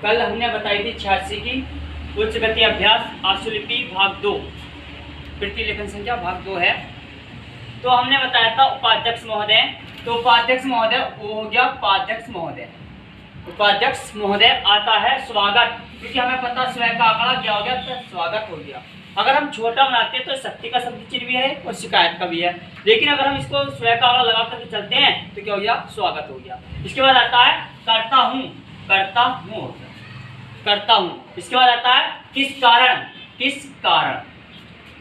कल हमने बताई थी 86 की उच्च गति अभ्यास आशुलिपि भाग 2 वृत्ति लेखन संख्या भाग 2 है। तो हमने बताया था उपाध्यक्ष महोदय। तो उपाध्यक्ष महोदय वो हो गया उपाध्यक्ष महोदय। उपाध्यक्ष महोदय आता है स्वागत, क्योंकि हमें पता स्वयं का आंकड़ा क्या हो गया, तो स्वागत हो गया। अगर हम छोटा बनाते हैं तो शक्ति का शब्द चिन्ह भी है और शिकायत का भी है, लेकिन अगर हम इसको स्वयं का आंकड़ा लगा करके चलते हैं तो क्या हो गया, स्वागत हो गया। इसके बाद आता है करता हूँ, करता हूँ हो गया, करता हूँ। इसके बाद आता है किस कारण, किस कारण,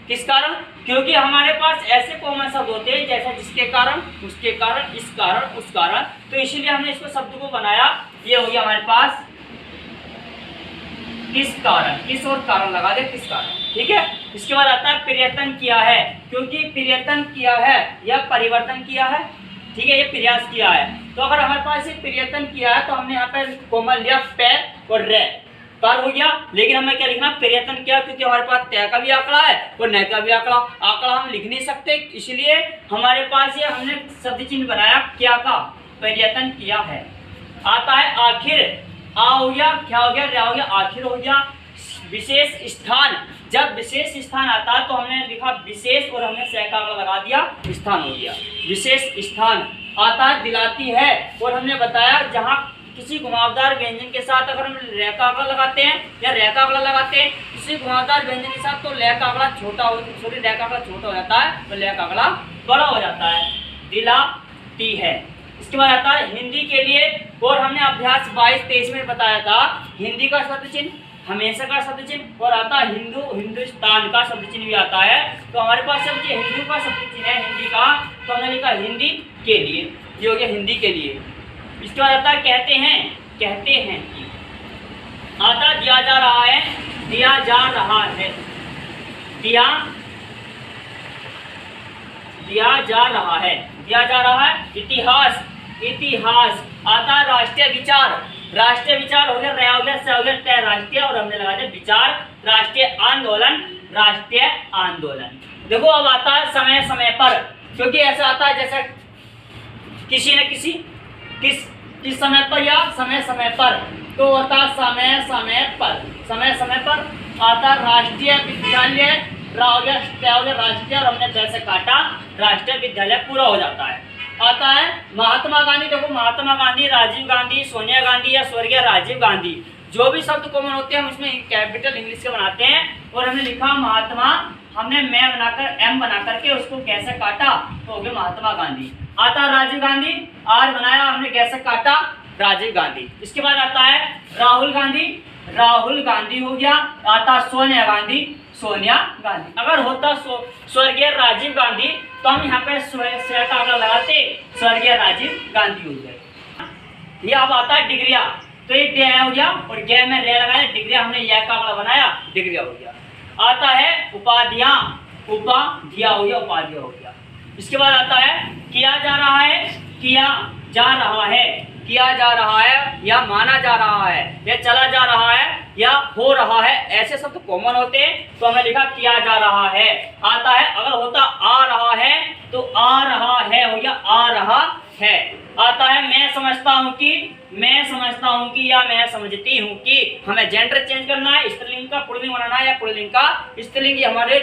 किस कारण, क्योंकि हमारे पास ऐसे कॉमन शब्द होते हैं जैसे जिसके कारण, उसके कारण, इस कारण, उस कारण, तो इसीलिए हमने इसको शब्द को बनाया। ये हो गया हमारे पास किस कारण, किस और कारण लगा दे, किस कारण, ठीक है। इसके बाद आता है प्रयत्न किया है, क्योंकि प्रयत्न किया है या परिवर्तन किया है, ठीक है, ये प्रयास किया है। तो अगर हमारे पास ये प्रयत्न किया है तो हमने यहाँ पे कोमल लिया पे और रे, पर हो गया। लेकिन हमें क्या लिखना, प्रयत्न किया, क्योंकि हमारे पास तय का भी आंकड़ा है और न का भी आंकड़ा, आंकड़ा हम लिख नहीं सकते, इसलिए हमारे पास ये हमने शब्द चिन्ह बनाया क्या का, प्रयत्न किया है। आता है आखिर, आ हो गया, क्या हो गया, रे हो गया, आखिर हो गया। विशेष स्थान, जब विशेष स्थान आता है तो हमने लिखा विशेष और हमने सह का आंकड़ा लगा दिया, स्थान हो गया विशेष स्थान। आता है दिलाती है, और हमने बताया जहाँ किसी घुमावदार व्यंजन के साथ अगर हम रे का आंकड़ा लगाते हैं या रे का आंकड़ा लगाते हैं किसी घुमावदार व्यंजन के साथ, तो ले का आंकड़ा छोटा हो, सॉरी रे का आंकड़ा छोटा हो जाता है और ले का आंकड़ा बड़ा हो जाता है। दिलाती है। इसके बाद आता है हिंदी के लिए, और हमने अभ्यास 22-23 में बताया था हिंदी का शब्द चिन्ह, हमेशा का शब्द चिन्ह, और आता है हिंदू, हिंदुस्तान का शब्द चिन्ह भी आता है। तो हमारे पास शब्द हिंदू का शब्द चिन्ह है हिंदी का, तो हमने लिखा हिंदी के लिए, ये हो गया हिंदी के लिए। इसके बाद आता है कहते हैं, कहते हैं। आता दिया जा रहा है, दिया जा रहा है, दिया, दिया जा रहा है, दिया जा रहा है। इतिहास, इतिहास। आता है राष्ट्रीय विचार, राष्ट्रीय विचार हो गया, रहा हो गया, से हो गया, तय राष्ट्रीय, और हमने लगा दिया विचार। राष्ट्रीय आंदोलन, राष्ट्रीय आंदोलन। देखो अब आता है समय समय पर, क्योंकि ऐसा आता है जैसे किसी न किसी, किस समय पर या समय समय पर, तो होता समय समय पर, समय समय पर। आता राष्ट्रीय विद्यालय, राष्ट्रीय, और हमने जैसे काटा राष्ट्रीय विद्यालय पूरा हो जाता है। आता है महात्मा गांधी। देखो महात्मा गांधी, राजीव गांधी, सोनिया गांधी या स्वर्गीय राजीव गांधी, जो भी शब्द कॉमन होते हैं हम उसमें कैपिटल इंग्लिश के बनाते हैं, और हमने लिखा महात्मा, हमने मैं बनाकर एम बना करके उसको कैसे काटा तो हो गया महात्मा गांधी। आता राजीव गांधी, आर बनाया हमने कैसे काटा, राजीव गांधी। इसके बाद आता है राहुल गांधी, राहुल गांधी हो गया। आता सोनिया गांधी, सोनिया गांधी। अगर होता स्वर्गीय राजीव गांधी तो हम यहाँ पे स्व का आंकड़ा लगाते, स्वर्गीय राजीव गांधी हो गए। ये अब आता है डिग्रिया, तो ये डे हो गया और गे में रे लगाया, डिग्रिया हमने यह का आंकड़ा बनाया, डिग्रिया हो गया। आता है उपाधियां, उपाधियां हो गया, उपाधियां हो गया। इसके बाद आता है किया जा रहा है, किया जा रहा है, किया जा रहा है या माना जा रहा है या चला जा रहा है या हो रहा है, ऐसे शब्द तो कॉमन होते हैं, तो हमने लिखा किया जा रहा है। आता है अगर होता आ रहा है तो आ रहा है हो गया, आ रहा है। आता है मैं समझता हूँ कि, मैं समझता हूँ कि या मैं समझती हूँ कि, हमें जेंडर चेंज करना है, स्त्रीलिंग का पुल्लिंग बनाना है या पुल्लिंग का स्त्रीलिंग, ये हमारे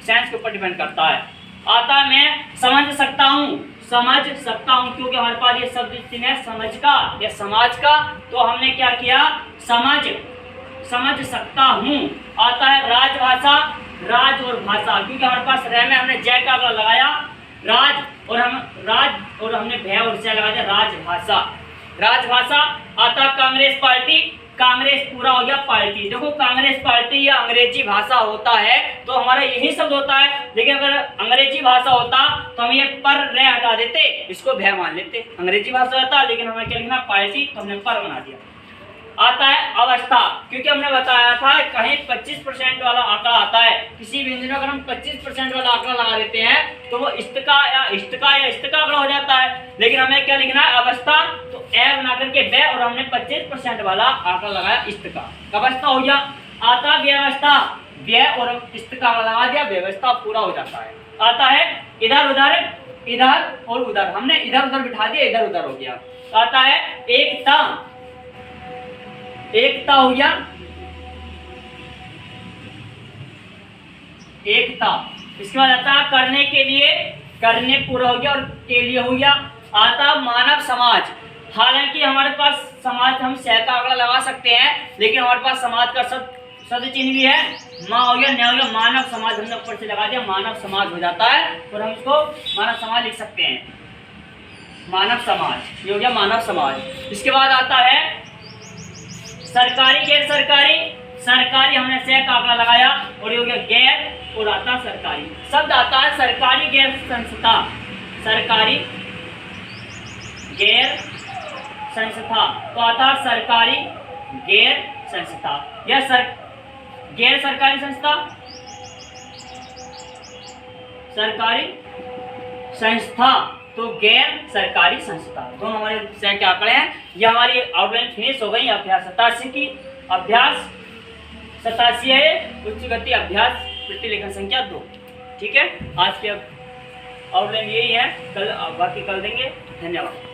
सेंस के ऊपर डिपेंड करता है। आता है मैं समझ सकता हूँ, समझ सकता हूँ, क्योंकि हमारे पास ये शब्द चिन्ह है समझ का या समाज का, तो हमने क्या किया, समझ सकता हूँ। आता है राजभाषा, राज और भाषा, क्योंकि हमारे पास रह में हमने जय का आंकड़ा लगाया, राज और हमने भय और जय लगा दिया, राजभाषा, राजभाषा। आता कांग्रेस पार्टी, कांग्रेस पूरा हो गया पार्टी। देखो कांग्रेस पार्टी या अंग्रेजी भाषा होता है तो हमारा यही शब्द होता है, लेकिन अगर अंग्रेजी भाषा होता तो हम ये पर रे हटा देते, इसको भय मान लेते। अंग्रेजी भाषा होता लेकिन हमें क्या लिखना, पार्टी, तो हमने पर बना दिया। आता है अवस्था, क्योंकि हमने बताया था कहीं 25% वाला आंकड़ा आता है, किसी व्यंजन में अगर हम 25% वाला आंकड़ा लगा देते हैं तो वो इष्टका या इष्टका आंकड़ा हो जाता है, लेकिन हमें क्या लिखना है, अवस्था, तो ए बना करके बे, और हमने 25% वाला आंकड़ा लगाया इष्टका, अवस्था हो गया। आता व्यवस्था, व्यय और इष्टका लगा दिया, व्यवस्था पूरा हो जाता है। आता है इधर उधर, इधर और उधर, हमने इधर उधर बिठा दिया, इधर उधर हो गया। आता है एकता, एकता हो गया, एकता। इसके बाद आता है करने के लिए, करने पूरा हो गया और के लिए हो गया। आता मानव समाज। हालांकि हमारे पास समाज, हम सह का आंकड़ा लगा सकते हैं, लेकिन हमारे पास समाज का शब्द चिन्ह भी है। माँ हो गया, न्या हो गया, मानव समाज हमने ऊपर से लगा दिया, मानव समाज हो जाता है और हम इसको मानव समाज लिख सकते हैं। मानव समाज, ये हो गया मानव समाज। इसके बाद आता है सरकारी गैर सरकारी। सरकारी हमने सह का आंकड़ा लगाया और ये हो गया गैर और आता सरकारी। शब्द आता है सरकारी गैर संस्था, सरकारी गैर संस्था, तो आता है सरकारी गैर संस्था। यह गैर सरकारी संस्था, सरकारी संस्था, तो गैर सरकारी संस्था। दोनों हमारे सह के आंकड़े हैं। ये हमारी आउटलाइन फिनिश हो गई अभ्यास 87 की। अभ्यास 87 है उच्च गति अभ्यास प्रतिलेखन संख्या 2। ठीक है, आज के आउटलाइन यही है, कल बाकी कल देंगे। धन्यवाद।